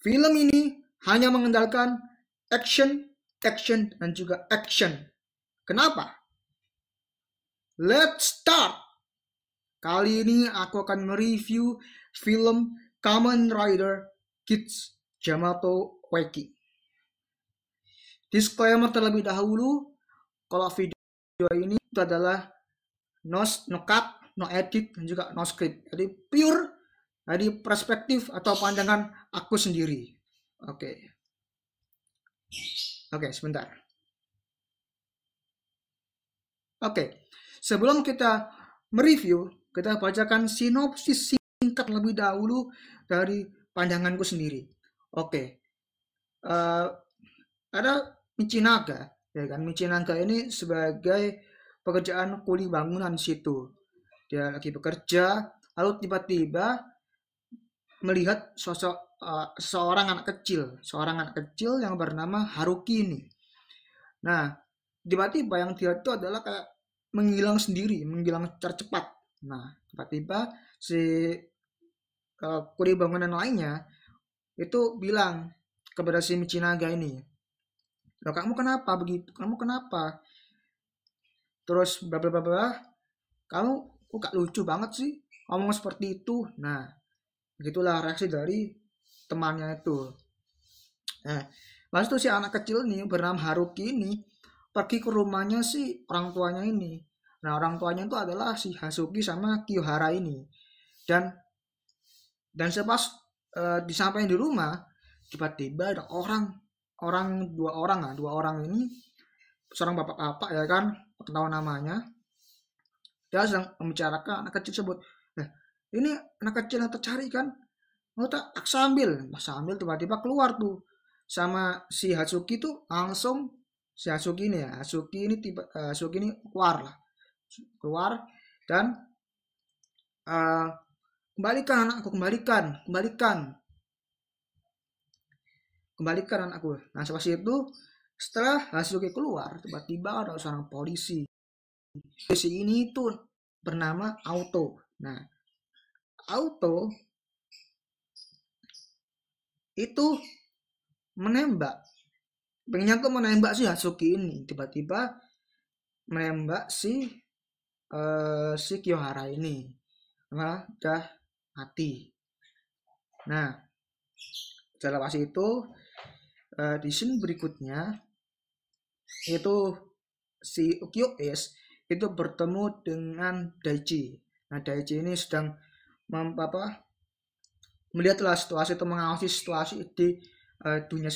Film ini hanya mengandalkan action, action, dan juga action. Kenapa? Let's start! Kali ini aku akan mereview film Kamen Rider Kids Yamato Waiki. Disclaimer terlebih dahulu, kalau video ini itu adalah no cut, no edit, dan juga no script. Jadi pure dari perspektif atau pandangan aku sendiri. Oke, sebentar. Oke, sebelum kita mereview, kita bacakan sinopsis singkat lebih dahulu dari pandanganku sendiri. Oke, ada Michinaga, ya kan? Michinaga ini sebagai pekerjaan kuli bangunan situ. Dia lagi bekerja, lalu tiba-tiba melihat sosok seorang anak kecil yang bernama Haruki ini. Nah, tiba-tiba yang dia itu adalah kayak menghilang sendiri, menghilang secara cepat. Nah, tiba-tiba si kuli bangunan lainnya itu bilang kepada si Michinaga ini, "Loh, kamu kenapa begitu? Kamu kenapa?" Terus bla bla bla, "Kamu kok gak lucu banget sih ngomong seperti itu?" Nah, begitulah reaksi dari temannya itu. Nah, lalu tuh si anak kecil ini bernama Haruki ini pergi ke rumahnya si orang tuanya ini. Nah, orang tuanya itu adalah si Hasuki sama Kiyohara ini. Dan sepas disampaikan di rumah, tiba-tiba ada dua orang ini, seorang bapak-bapak ya kan, tahu namanya. Dia sedang membicarakan anak kecil tersebut. Nah, ini anak kecil yang tercari kan, mau tak sambil tiba-tiba keluar tuh sama si Hatsuki tuh langsung si Hatsuki ini Hatsuki ini keluar dan kembalikan anakku, kembalikan anakku. Nah, seperti itu setelah Hatsuki keluar, tiba-tiba ada seorang polisi ini tuh bernama Auto. Nah, Auto itu menembak si Hatsuki ini, tiba-tiba menembak si Kiyohara ini, malah udah mati. Nah, setelah pas itu di scene berikutnya itu si Ukyo S itu bertemu dengan Daichi. Nah, Daichi ini sedang melihatlah situasi itu, mengawasi situasi di dunia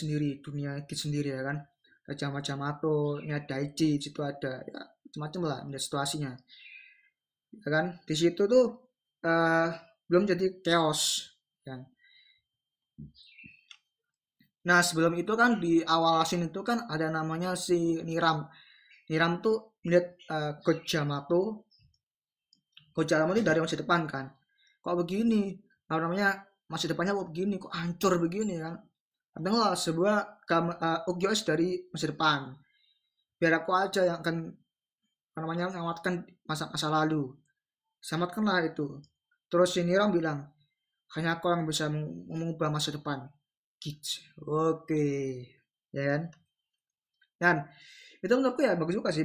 Kids sendiri ya kan. Macam-macam atau ya Daichi situ ada ya macam-macam lah melihat situasinya. Ya kan? Di situ tuh belum jadi chaos kan. Nah, sebelum itu kan di awal scene itu kan ada namanya si Niram. Niram tuh melihat Coach Yamato itu dari masa depan kan. Kok begini? Namanya masa depannya kok begini, kok hancur begini kan. Adalah sebuah UGS dari masa depan. Biar aku aja yang akan mengamatkan masa lalu. Selamatkanlah itu. Terus si Niram bilang, hanya aku yang bisa mengubah masa depan. Kids. Oke. Ya kan? Dan itu menurutku ya bagus juga sih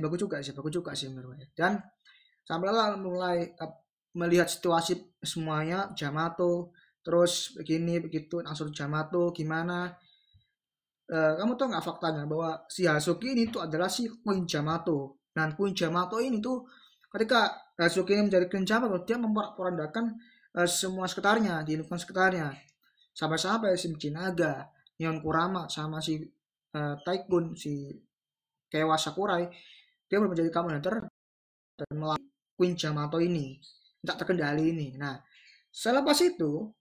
menurutku. Dan sampailah mulai melihat situasi semuanya, Yamato, terus begini begitu, langsung Yamato gimana. Kamu tahu nggak faktanya bahwa si Hasuki ini tuh adalah si Queen Yamato. Dan Queen Yamato ini tuh ketika Hasuki ini menjadi Queen Yamato, dia memporak-porandakan semua sekitarnya, di lingkungan sekitarnya. Sampai-sampai si Michinaga, Nihon Kurama, sama si Taikun, si Keiwa Sakurai, dia menjadi Kamen Rider dan melawan Queen Yamato ini, tak terkendali ini. Nah, selepas itu,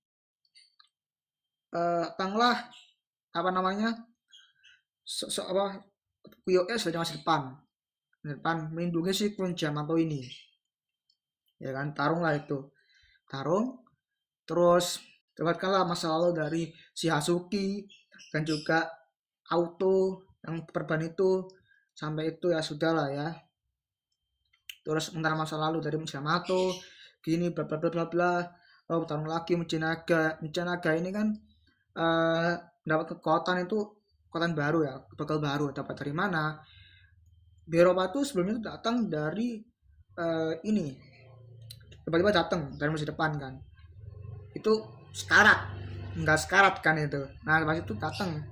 tanglah QOS dari masa depan melindungi si Queen Yamato ini. Ya kan, tarung terus dapatkanlah masa lalu dari si Hasuki dan juga Auto yang perban itu, sampai itu ya sudahlah ya. Terus sementara masa lalu dari Yamato gini bla bla bla bla bla. Tarung lagi Michinaga ini kan mendapat kekuatan itu kekuatan baru ya, bekal baru. Dapat dari mana? Beropa itu sebelumnya itu datang dari ini, tiba-tiba datang dari masa depan kan. Itu sekarat, nggak sekarat kan itu. Nah pas itu datang,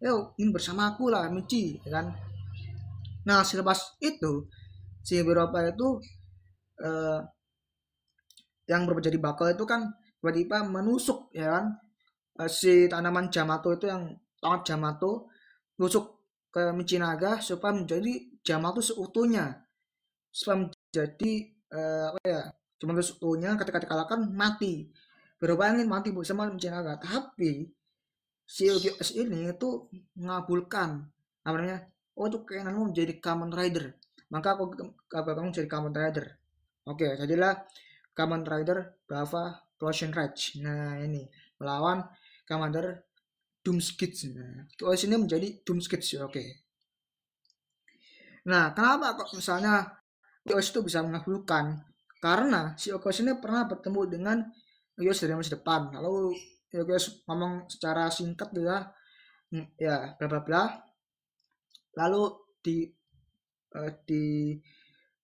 yo ini bersama aku lah Michi, ya kan. Nah selepas itu si Beropa itu eh, yang berubah jadi bakal itu kan tiba-tiba menusuk ya kan, si tanaman Jamato itu yang tongkat Jamato nusuk ke Michinaga supaya menjadi Jamato seutuhnya, supaya menjadi apa ya, Jamato seutuhnya ketika dikalahkan mati, berbayangin mati bersama Michinaga. Tapi si UGS ini itu mengabulkan apa namanya, oh itu keinginanmu menjadi Kamen Rider, maka aku kamu jadi Kamen Rider. Oke, jadilah Kamen Rider Bava Closure Rage. Nah ini melawan Commander Doomskid. Nah, OS ini menjadi Doomskid sih, oke. Nah, kenapa kok misalnya OS itu bisa mengabulkan? Karena si OS ini pernah bertemu dengan OS dari masa depan. Lalu OS ngomong secara singkat juga, ya bla bla bla. Lalu di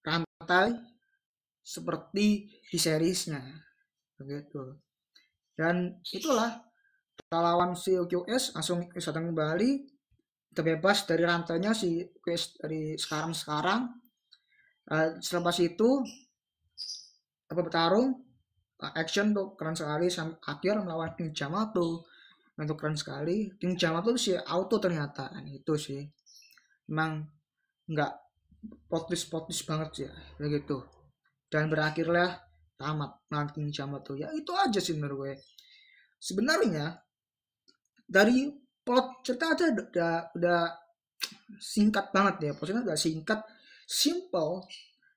rantai seperti di seriesnya, begitu. Dan itulah lawan si QS langsung datang kembali, terbebas dari rantainya si QS dari sekarang. Selepas itu apa bertarung, action tuh keren sekali sampai akhir melawan King Jamato. Itu keren sekali. King Jamato sih auto ternyata, nah, itu sih memang nggak potis banget sih ya, begitu. Dan berakhirlah tamat melawan King Jamato. Ya itu aja sih menurut gue. Sebenarnya dari plot cerita aja udah singkat banget ya, plotnya udah singkat, simple,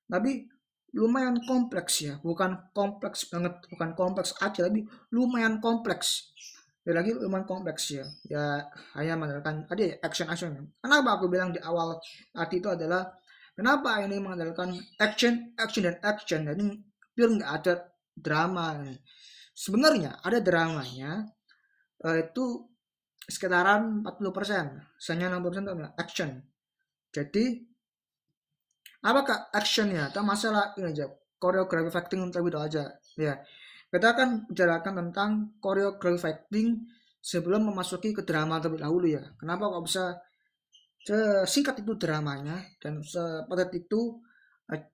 tapi lumayan kompleks ya, bukan kompleks banget, bukan kompleks aja, tapi lumayan kompleks. Ya lagi lumayan kompleks ya, ya hanya mengandalkan tadi action. Kenapa aku bilang di awal tadi itu adalah kenapa ini mengandalkan action dan action, jadi pure nggak ada drama. Sebenarnya ada dramanya, itu sekitaran 40%, sisanya 60% itu action. Jadi apakah actionnya? Atau masalah ini aja, koreografi fighting terlebih dahulu aja. Ya, kita akan bicarakan tentang koreografi fighting sebelum memasuki ke drama terlebih dahulu ya. Kenapa kok bisa singkat itu dramanya dan sepadat itu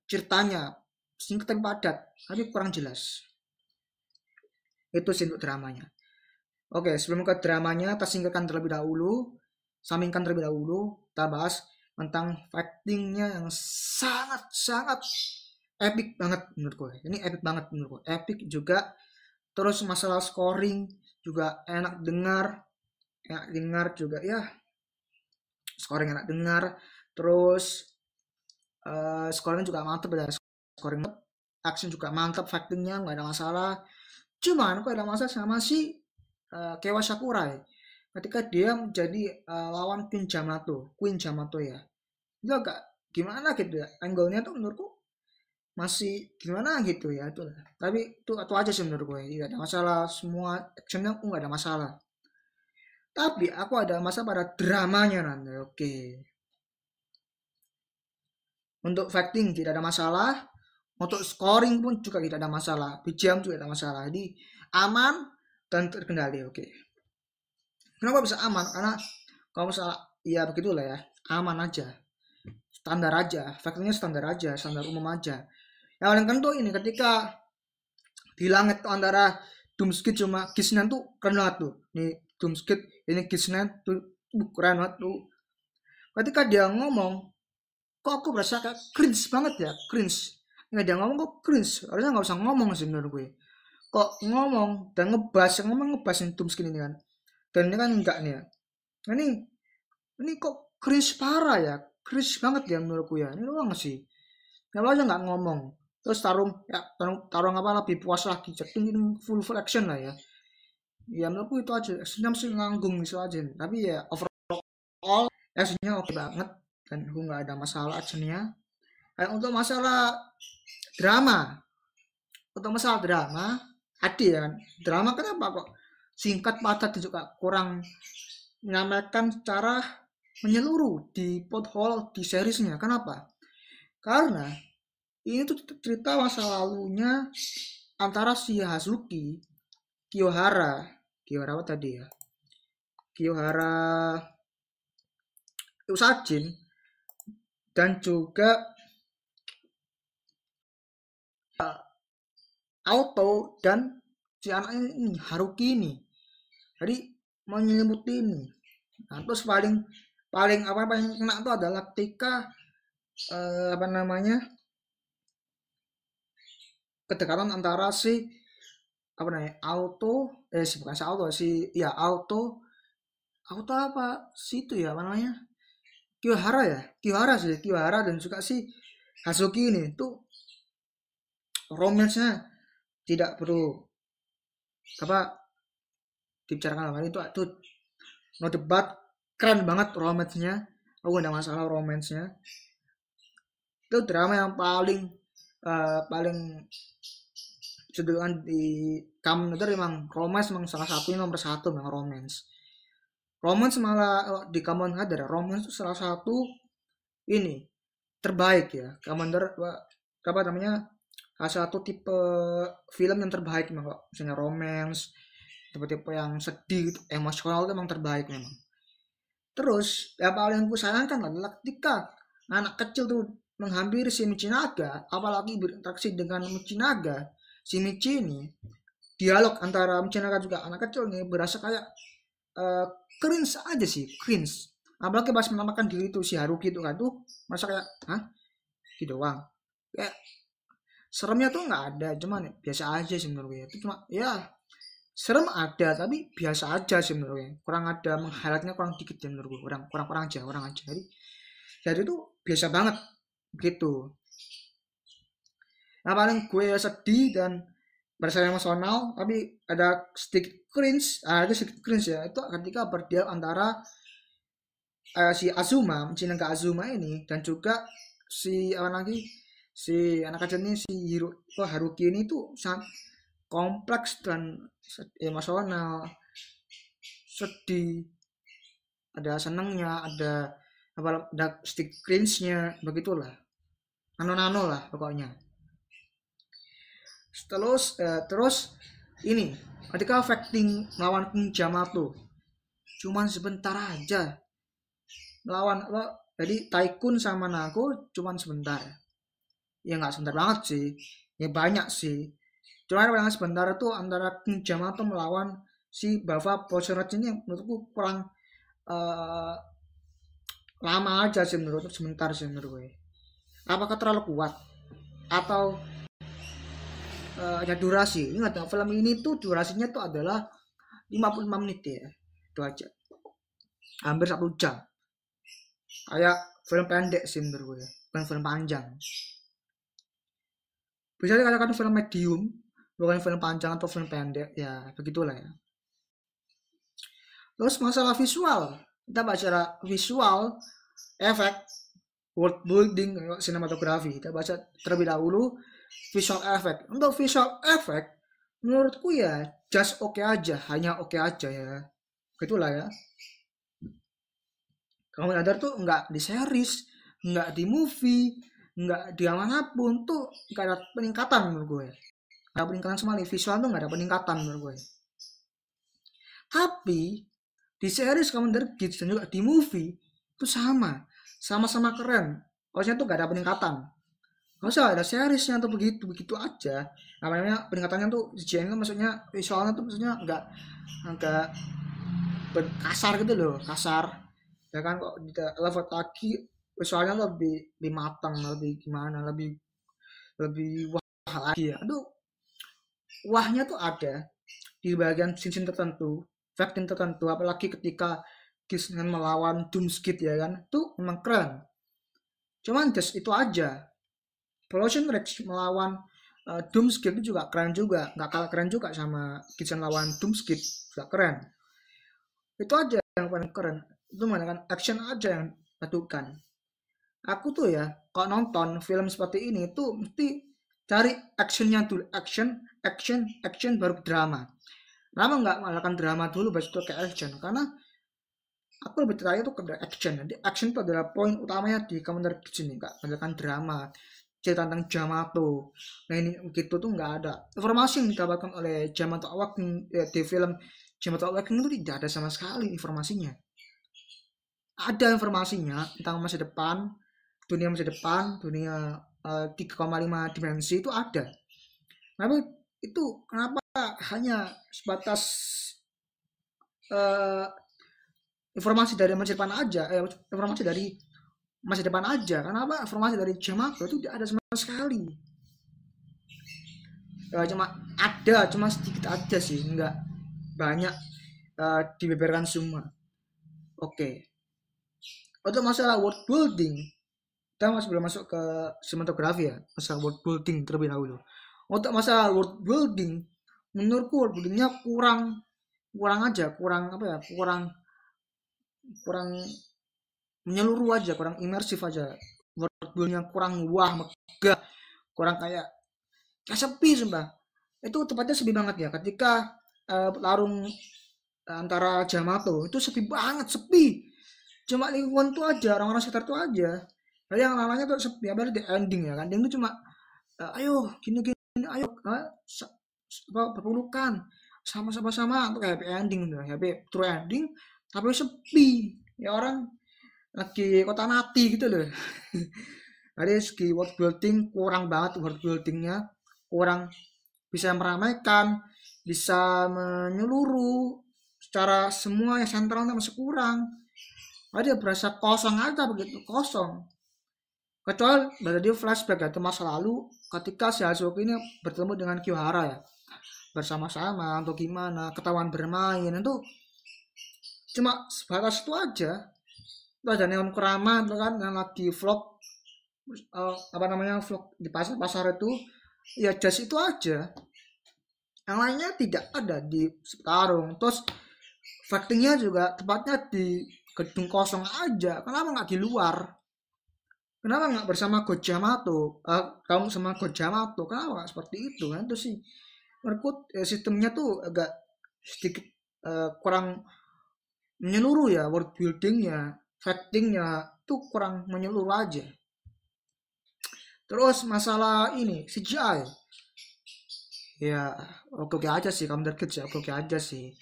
ceritanya, singkat dan padat, tapi kurang jelas. Itu sih untuk dramanya. Oke, sebelum ke dramanya, kita singkirkan terlebih dahulu, sampingkan terlebih dahulu, kita bahas tentang fightingnya yang sangat epic banget menurut gue. Ini epic banget menurut gue. Epic juga, terus masalah scoring juga enak dengar juga ya. Scoring enak dengar, terus scoring juga mantep ya. Scoring action juga mantap, fightingnya nggak ada masalah. Cuman kok ada masalah sama si Kewa Sakurai ketika dia menjadi lawan Queen Jamato ya, itu agak gimana gitu ya, angle-nya tuh menurutku masih gimana gitu ya itu. Tapi itu aja sih menurut gue, tidak ada masalah, semua actionnya aku nggak ada masalah. Tapi aku ada masalah pada dramanya nanti. Oke, untuk fighting tidak ada masalah, untuk scoring pun juga tidak ada masalah, BGM juga tidak ada masalah, jadi aman dan terkendali. Oke. Kenapa bisa aman? Karena kalau misalnya ya begitulah ya, aman aja, standar aja, faktornya standar aja, standar umum aja. Yang paling tentu ini ketika di langit tuh antara Doomskid cuma Gisnen tuh keren banget tuh. Ini Doomskid, ini Gisnen tuh keren banget tuh. Ketika dia ngomong, kok aku berasa kayak cringe banget ya, cringe. Nggak dia ngomong kok cringe, harusnya nggak usah ngomong sih menurut gue. Kok ngomong dan ngebahas yang Doomskid ini kan. Dan ini kan enggak nih ya. Ini kok cringe parah ya, cringe banget ya menurutku ya. Ini doang sih. Kenapa aja nggak ngomong? Terus tarung apa lebih puas lagi. Jadi ini full action lah ya. Ya menurutku itu aja. Actionnya mesti nganggung gitu aja. Tapi ya overall actionnya oke banget. Dan aku nggak ada masalah actionnya. Untuk masalah drama, ada ya kan. Drama kenapa kok singkat padat dan juga kurang menyampaikan secara menyeluruh di plot hole di seriesnya. Kenapa? Karena ini tuh cerita masa lalunya antara si Hazuki, Kiyohara apa tadi ya? Kiyohara Usajin dan juga Auto dan si anaknya ini Haruki ini. Jadi menyelimuti ini. Nah, terus paling paling kena itu adalah ketika apa namanya kedekatan antara si apa namanya bukan si Auto si ya Auto apa si itu ya apa namanya Kiyohara dan juga si Hazuki ini tuh romansnya tidak perlu apa dibicarakan apa itu no debat, keren banget romansnya. Aku gak ada masalah romansnya. Itu drama yang paling sedangkan di Kamen Rider memang romance memang salah satu nomor satu memang romance malah di Kamen Rider romance itu salah satu ini terbaik ya. Kamen Rider apa namanya salah satu tipe film yang terbaik memang kok, misalnya romance tipe-tipe yang sedih emosional itu memang terbaik memang. Terus yang paling aku sayangkan adalah ketika anak kecil tuh menghampiri si Michinaga, apalagi berinteraksi dengan Michinaga, si Michi ini dialog antara Michinaga juga anak kecil nih berasa kayak cringe aja sih, cringe. Apalagi pas menamakan diri itu si Haruki itu kan tuh masa kayak gitu doang. Kayak seremnya tuh nggak ada, cuman biasa aja sih menurut gue. Itu cuma ya serem ada tapi biasa aja sih menurut gue, kurang ada meng-highlightnya kurang dikit ya menurut gue, kurang aja jadi itu biasa banget gitu. Nah paling gue sedih dan berasa emosional tapi ada sedikit cringe, ada sedikit cringe ya itu ketika berdialog antara si Michinaga Azuma ini dan juga si apa lagi si anak kecil ini si Haruki ini tuh sangat kompleks dan emosional, sedih, ada senangnya, ada stick cringe-nya, begitulah. Nano-nano lah pokoknya. Terus ini ketika fighting melawan Yamato cuman sebentar aja melawan jadi Tycoon sama Nago cuman sebentar ya, nggak sebentar banget sih ya, banyak sih. Cuman yang sebentar itu antara Yamato melawan si Bava Potionage ini menurutku kurang lama aja sih menurutku, sebentar sih menurut gue. Apakah terlalu kuat atau ada durasi? Ingat film ini tuh durasinya tuh adalah 55 menit ya, itu aja, hampir 1 jam. Kayak film pendek sih menurut gue, bukan film panjang. Bisa dikatakan film medium, bukan film panjang atau film pendek ya, begitulah ya. Terus masalah visual, kita bicara visual, efek, world building, sinematografi. Kita baca terlebih dahulu visual effect. Untuk visual effect, menurutku ya just oke aja, hanya oke aja ya. Begitulah ya. Kamen Rider tuh nggak di series, nggak di movie, nggak di manapun tuh nggak ada peningkatan menurut gue. Nggak ada peningkatan sama visual tuh nggak ada peningkatan menurut gue. Tapi di series Kamen Rider Kids dan juga di movie itu sama-sama keren. Harusnya tuh gak ada peningkatan. Gak usah ada seriesnya tuh begitu aja. Namanya peningkatannya tuh CGI itu maksudnya visualnya tuh maksudnya agak kasar gitu loh, kasar. Ya kan kok di level lagi visualnya lebih matang, lebih gimana, lebih wah lagi ya. Aduh, wahnya tuh ada di bagian scene tertentu, fighting tertentu, apalagi ketika Kisnan melawan Doomskid ya kan, tuh memang keren. Cuman just itu aja. Pollution Rex melawan Doomskid itu juga keren juga, nggak kalah keren juga sama Kisnan lawan Doomskid, juga keren. Itu aja yang paling keren. Itu mana kan action aja yang patukan. Aku tuh ya, kalau nonton film seperti ini tuh mesti cari actionnya dulu, action baru drama. Kenapa nggak mengadakan drama dulu baru itu ke action? Karena aku lebih tertarik tuh ke action. Jadi action itu adalah poin utamanya di Commander Kids ini, nggak mengadakan drama cerita tentang Yamato. Nah ini gitu tuh nggak ada. Informasi yang didapatkan oleh Yamato Awakening di film Yamato Awakening itu tidak ada sama sekali informasinya. Ada informasinya tentang masa depan, dunia 3,5 dimensi itu ada. Tapi itu kenapa hanya sebatas eh, informasi dari masa depan aja, informasi dari masa depan aja. Kenapa informasi dari Yamato itu tidak ada sama sekali? Cuma sedikit aja sih, nggak banyak dibeberkan semua. Oke. Untuk masalah world building, kita masih belum masuk ke sinematografi ya, masalah world building terlebih dahulu. Untuk masalah world building, menurutku world buildingnya kurang kurang aja, kurang apa ya, kurang kurang menyeluruh aja, kurang imersif aja. World buildingnya kurang wah, megah, kurang kayak sepi sumpah. Itu tepatnya sepi banget ya ketika larung antara Yamato itu sepi banget, sepi. Cuma lingkungan tuh aja, orang-orang sekitar tuh aja. Lalu yang lainnya tuh sepi, apalagi di ending ya kan. Ending itu cuma ayo gini gini, ayo berpelukan sama-sama untuk happy ending tuh, happy true ending, tapi sepi. Ya orang lagi kota mati gitu loh. Jadi segi world building kurang banget, world buildingnya kurang bisa meramaikan, bisa menyeluruh secara semua yang sentralnya masih kurang. Ada berasa kosong aja begitu, kosong. Kecuali dari flashback ya, masa lalu ketika si Hazuki ini bertemu dengan Kyohara ya. Bersama-sama untuk gimana, ketahuan bermain itu cuma sebatas itu aja. Itu ada Neon Kurama itu kan yang lagi vlog apa namanya vlog di pasar-pasar itu ya just itu aja. Yang lainnya tidak ada di Setarung. Terus fightingnya juga tepatnya di gedung kosong aja. Kenapa nggak di luar? Kenapa nggak bersama Gojamato? Kamu sama Gojamato, kenapa nggak seperti itu kan? Itu sih menurutku sistemnya tuh agak sedikit kurang menyeluruh ya, world buildingnya, fightingnya tuh kurang menyeluruh aja. Terus masalah ini CGI, ya oke-oke aja sih, kamu Kids ya oke-oke aja sih.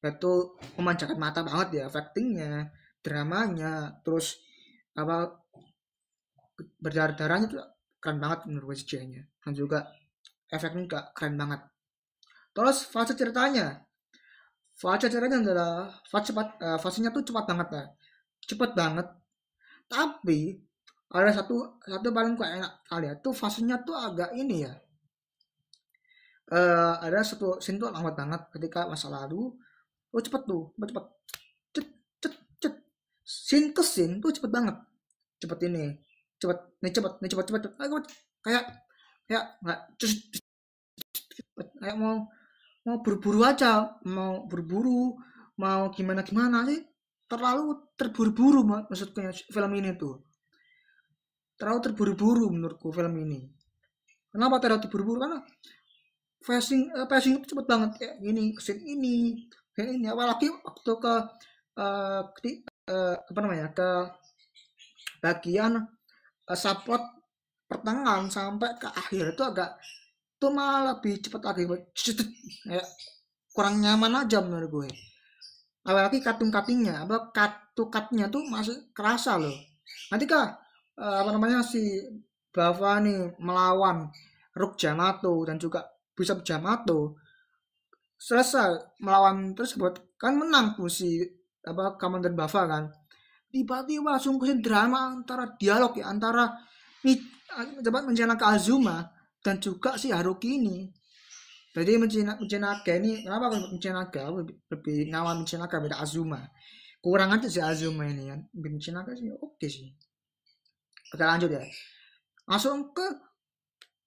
Itu memanjakan mata banget ya, fightingnya, dramanya, terus apa berdarah-darahnya tuh keren banget menurut CGI-nya, dan juga efeknya juga keren banget. Terus fase ceritanya adalah fasenya tuh cepat banget lah, cepet banget. Tapi ada satu satu paling kok enak kali ya, tuh fasenya tuh agak ini ya. Ada satu scene tuh lambat banget ketika masa lalu, cepet tuh, cepet, cet, cet, cet. Scene ke scene tuh cepet banget, cepet ini, cepet, kayak kayak nggak, kayak mau berburu aja, mau berburu, mau gimana gimana sih, terlalu terburu-buru maksudnya film ini tuh, terlalu terburu-buru menurutku film ini. Kenapa terlalu terburu-buru? Karena passing itu cepet banget kayak gini, kesin ini, kayak ini. Apalagi waktu apa namanya ke bagian support pertengahan sampai ke akhir itu agak itu malah lebih cepat lagi, kayak kurang nyaman aja menurut gue. Apalagi cuttingnya apa cutnya tuh masih kerasa loh. Nanti kah apa namanya si Bava nih melawan Rook Yamato dan juga Bishop Yamato, selesai melawan tersebut kan menang tuh si apa Komandan Bava kan, tiba-tiba langsung ke drama antara dialog ya antara dapat menjalankan Azuma dan juga si Haruki ini. Jadi Michinaga ini kenapa aku sebut Michinaga? Lebih ngawal Michinaga beda Azuma. Kurang aja si Azuma ini kan. Michinaga sih oke sih. Oke lanjut ya. Langsung ke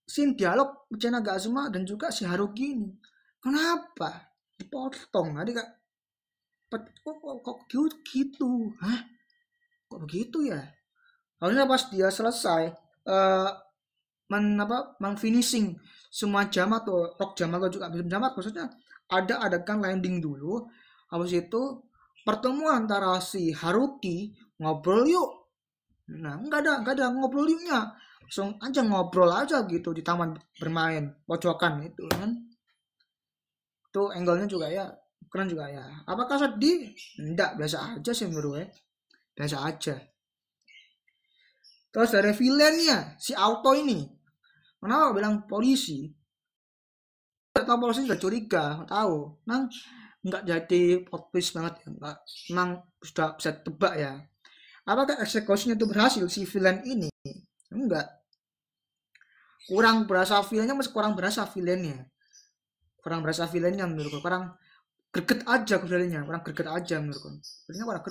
scene dialog Michinaga Azuma dan juga si Haruki ini. Kenapa? Dipotong. Tadi kak kok gitu? Hah? Kok begitu ya? Harusnya pas dia selesai finishing semua Yamato, Rock Yamato juga belum Yamato, maksudnya ada adegan landing dulu, habis itu pertemuan antara si Haruki ngobrol yuk. Nah, nggak ada ngobrol yuknya, langsung aja ngobrol aja gitu di taman bermain pojokan itu kan. Itu angle-nya juga ya keren juga ya. Apakah sedih? Enggak, biasa aja sih menurut gue, biasa aja. Terus dari villainnya si Auto ini, kenapa bilang polisi? Gak tahu, polisi udah curiga, nggak tahu. Nang nggak jadi plot twist banget ya, nggak, emang sudah bisa tebak ya. Apakah eksekusinya itu berhasil si villain ini? Enggak, kurang berasa villainnya, masih kurang berasa villainnya, kurang berasa villainnya menurutku, kurang greget aja villainnya, kurang greget aja menurutku. Villainnya kurang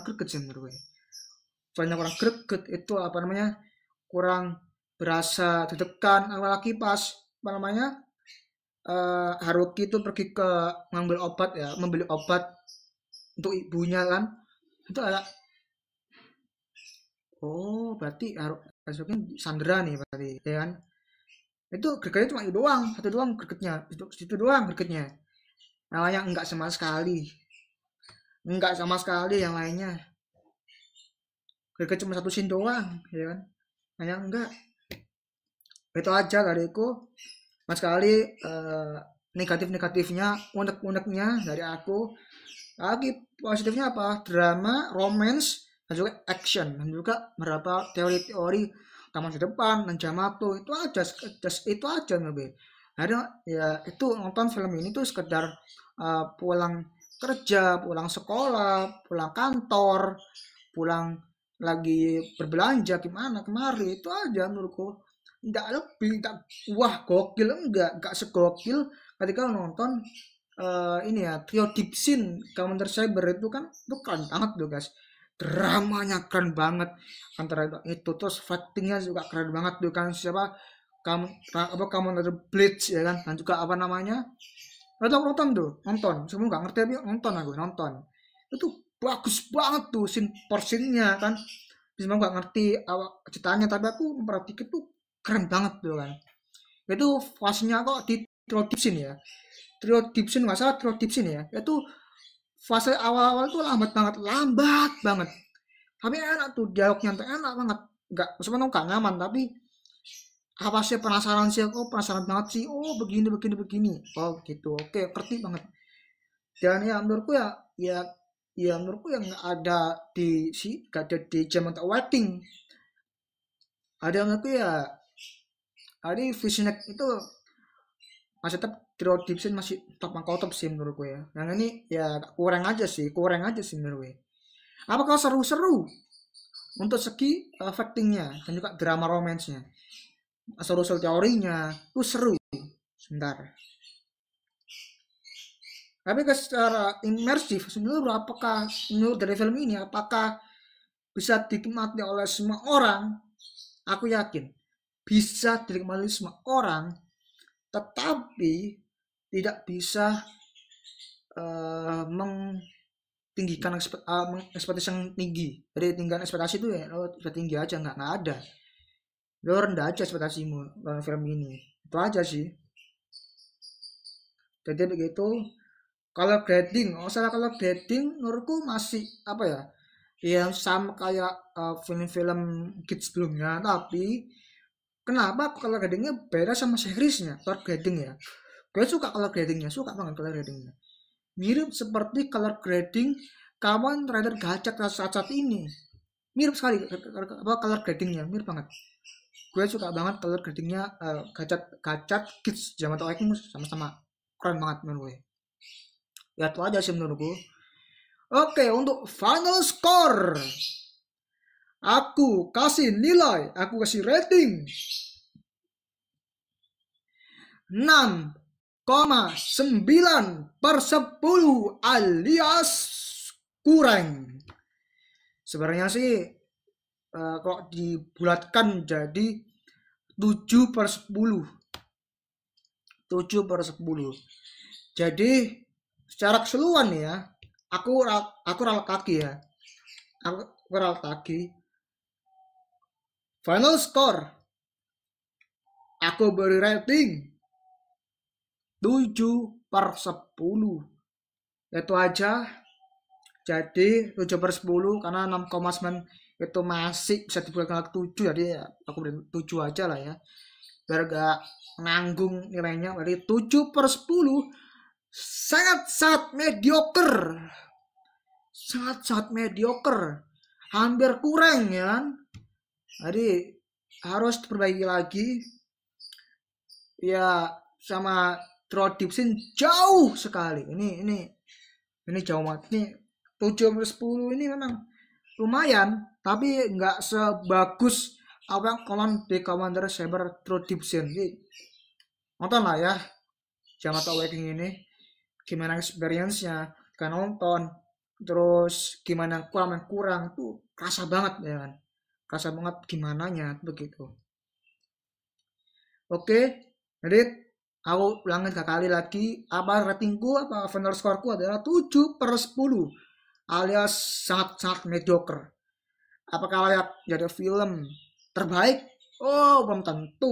greget sih menurut gue. Soalnya kurang greget itu apa namanya, kurang berasa deg-degan, apalagi pas apa namanya, Haruki itu pergi ke ngambil obat ya, membeli obat untuk ibunya kan. Itu ada, oh berarti Haruki Sandra nih berarti ya kan. Itu gregetnya cuma itu doang, satu doang gregetnya, itu doang gregetnya. Namanya enggak sama sekali yang lainnya. Greget cuma satu scene doang ya kan. Hanya enggak, itu aja dariku. Mas sekali negatif-negatifnya, unek-uneknya dari aku. Lagi positifnya apa? Drama, romance, dan juga action, dan juga beberapa teori-teori taman masa depan dan Jamato. Itu aja, itu aja nabe. Ada ya, itu nonton film ini tuh sekedar pulang kerja, pulang sekolah, pulang kantor, pulang lagi berbelanja gimana kemari, itu aja menurutku. Nggak lebih, nggak wah gokil, enggak segokil ketika nonton ini ya, Trio Dipsin Counter Cyber. Itu kan itu keren banget tuh guys, dramanya keren banget antara itu, terus fightingnya juga keren banget tuh kan. Siapa kamu, apa kamu dari Blitz ya kan, dan juga apa namanya, nonton tuh, nonton sebelum nggak ngerti tapi nonton, aku nonton itu bagus banget tuh scene porsinya kan. Cuma nggak ngerti awak ceritanya, tapi aku memperhatikan tuh keren banget tuh kan. Itu fasenya kok di Trio Dipsin ya, Trio Dipsin nggak salah, Trio Dipsin ya, itu fase awal-awal tuh lambat banget, tapi enak tuh, dialognya tuh enak banget. Nggak sebenarnya nggak nyaman, tapi apa sih, penasaran sih aku, penasaran banget sih, oh begini begini begini, oh gitu, oke ngerti banget. Dan ya menurutku ya, ya ya menurutku yang ada di si gak ada di Jam untuk Waiting, ada menurutku ya, ada Visionet itu masih tetap, Trio Dipson masih top mangkau top sih menurut gue ya. Yang ini ya kurang aja sih menurut gue. Apakah seru-seru untuk segi actingnya dan juga drama romansnya, seru-seru teorinya, itu seru. Sebentar. Tapi secara imersif, menurut apakah menurut dari film ini apakah bisa dinikmati oleh semua orang? Aku yakin bisa dinikmati semua orang, tetapi tidak bisa mengtinggikan ekspektasi yang tinggi. Jadi tinggikan ekspektasi itu ya lo tinggi aja, nggak ada. Lo rendah aja ekspektasimu dalam film ini. Itu aja sih. Jadi begitu. Kalau grading, salah, kalau grading menurutku masih apa ya? Ya sama kayak film-film kids sebelumnya, tapi kenapa color gradingnya beda sama seriesnya? Color grading ya, gue suka color gradingnya, suka banget color gradingnya. Mirip seperti color grading Kamen Rider Gachat saat ini, mirip sekali apa color gradingnya, mirip banget. Gue suka banget color gradingnya Gachat Kids zaman itu sama-sama keren banget menurut gue. Ya itu aja sih menurutku. Oke, untuk final score, aku kasih nilai, aku kasih rating 6,9/10 alias kurang. Sebenarnya sih kalau dibulatkan jadi 7/10. 7/10. Jadi secara keseluruhan ya, aku ralat kaki ya. Aku ralat kaki. Final score, aku beri rating 7 7/10. Itu aja. Jadi 7/10 karena 6,9 itu masih bisa dibuat 7, jadi ya aku beri 7 aja lah ya. Biar gak nanggung nilainya. Berarti 7/10 sangat-sangat mediocre. Sangat-sangat mediocre. Hampir kurang ya kan. Jadi harus diperbaiki lagi. Ya sama throat dipsin jauh sekali. Ini jauh banget nih. 7/10 ini memang lumayan, tapi nggak sebagus apa yang Command the Commander Saber Throat Dipsin. Nonton lah ya Yamato Waking ini, gimana experience-nya kan nonton, terus gimana kurang tuh kerasa banget ya kan, kerasa banget gimana nya begitu. Oke, jadi aku ulangin kali lagi, apa ratingku, apa final scoreku adalah 7/10 alias sangat-sangat mediocre. Apakah layak jadi film terbaik? Oh, belum tentu.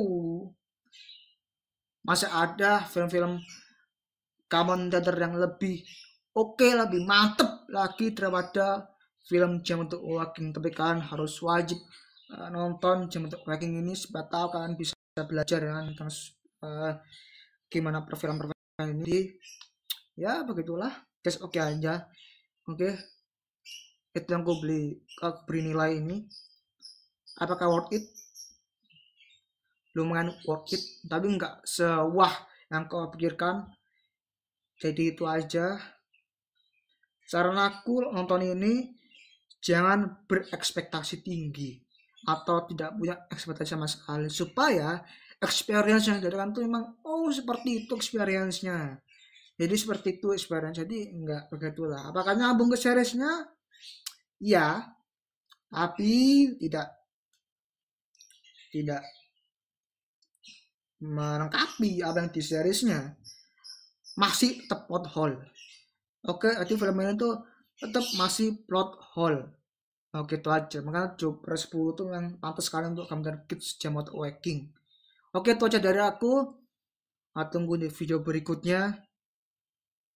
Masih ada film-film commentator yang lebih oke, lebih mantep lagi daripada film Jamato Waking. Tapi kalian harus wajib nonton Jamato Waking ini supaya tahu kalian bisa belajar ya tentang gimana perfilman ini. Ya begitulah, just oke aja. Oke, itu yang aku beri nilai ini. Apakah worth it? Lumayan worth it, tapi nggak sewah yang kau pikirkan. Jadi itu aja. Saran aku nonton ini jangan berekspektasi tinggi atau tidak punya ekspektasi sama sekali, supaya experience yang didapatkan tuh memang seperti itu experience-nya. Jadi seperti itu experience, jadi enggak begitulah. Apakah nyambung ke seriesnya? Ya, tapi tidak melengkapi apa yang di seriesnya. Masih tetap plot hole. Oke, arti film ini tuh tetap masih plot hole. Oke, itu aja. Makanya 7/10 tuh yang pantas sekali untuk Kamen Kids Jamato Waking. Oke, itu aja dari aku. Tunggu di video berikutnya.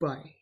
Bye.